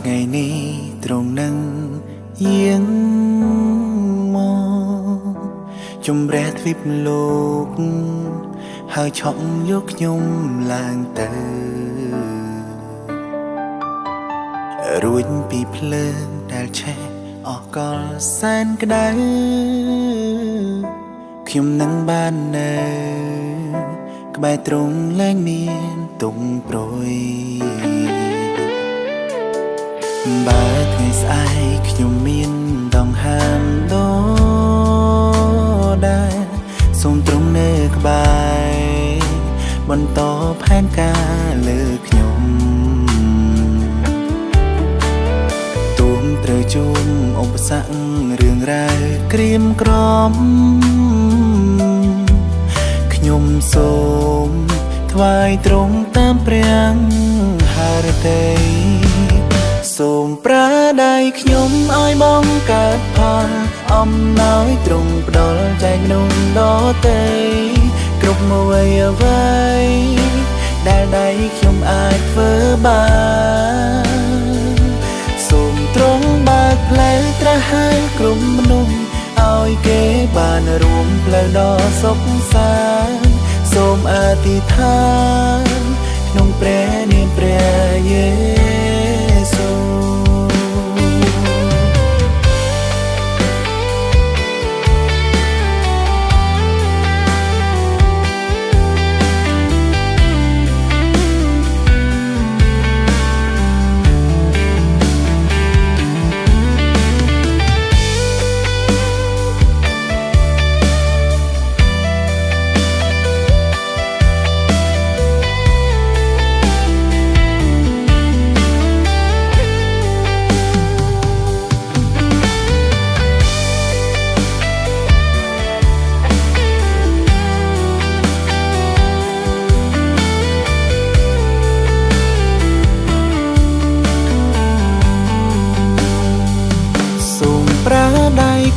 ថ្ងៃនេះត្រង់នឹងយាងមកជំរះទ្វីបលោកហើយឆក់យកខ្ញុំឡើងទៅរួចពីភ្លើងដែលឆេះអស់កលសែនក្តៅខ្ញុំនឹងបាននៅក្បែរទ្រង់លែងមានទុំព្រួយបើថ្ងៃស្អែកខ្ញុំមានដងហាមដោដែរសូមទ្រង់នៅក្បែរបន្តផែនការលើខ្ញុំទូមត្រូវជួបឧបសគ្គរឿងរ៉ាវក្រៀមក្រំខ្ញុំសូមថ្វាយទ្រង់តាមព្រះハរតីសូមប្រាដៃខ្ញុំឲ្យបងកើតផលអំណោយទ្រង់ផ្ដល់ចែកនោះដល់ទេគ្រប់មួយអ្វីដែលដៃខ្ញុំអាចធ្វើបានសូមទ្រង់បើកផ្លូវត្រាស់ហើយគ្រប់មនុស្សឲ្យគេបានរួមផ្លូវដ៏សុខសាន្តសូមអធិដ្ឋានក្នុងព្រះនាមព្រះយេស៊ូវ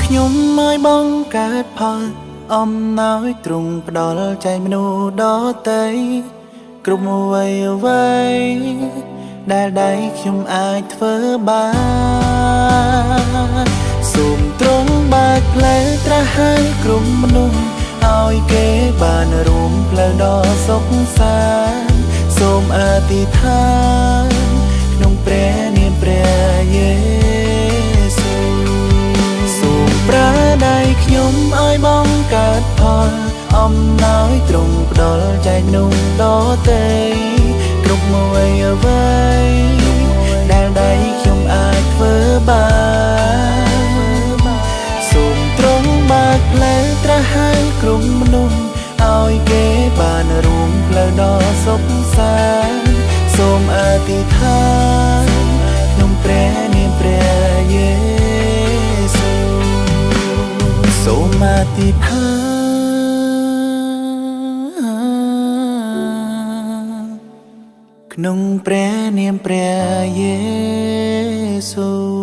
ខ្ញុំឲ្យបងកើតផលអំណោយទ្រង់ផ្ដល់ចែកមនុស្សដទៃគ្រប់អ្វីដែលដៃខ្ញុំអាចធ្វើបានសូមទ្រង់បើកផ្លូវត្រាស់ឲ្យគ្រប់មនុស្សឲ្យគេបានរួមផ្លូវដ៏សុខសាន្តសូមអធិដ្ឋានក្នុងព្រះនាមព្រះយេស៊ូវប្រាដៃខ្ញុំឲ្យបងកើតផលអំណោយទ្រង់ផ្ដល់ចែកនោះដល់ទេគ្រប់មួយអ្វីដែលដៃខ្ញុំអាចធ្វើបានសូមទ្រង់បើកផ្លូវត្រាស់ឲ្យគ្រប់មនុស្សឲ្យគេបានរួមផ្លូវដ៏សុខសាន្តសូមអធិដ្ឋានក្នុងព្រះនាមព្រះយេសូមអធិដ្ឋានក្នុងព្រះនាមព្រះយេស៊ូវ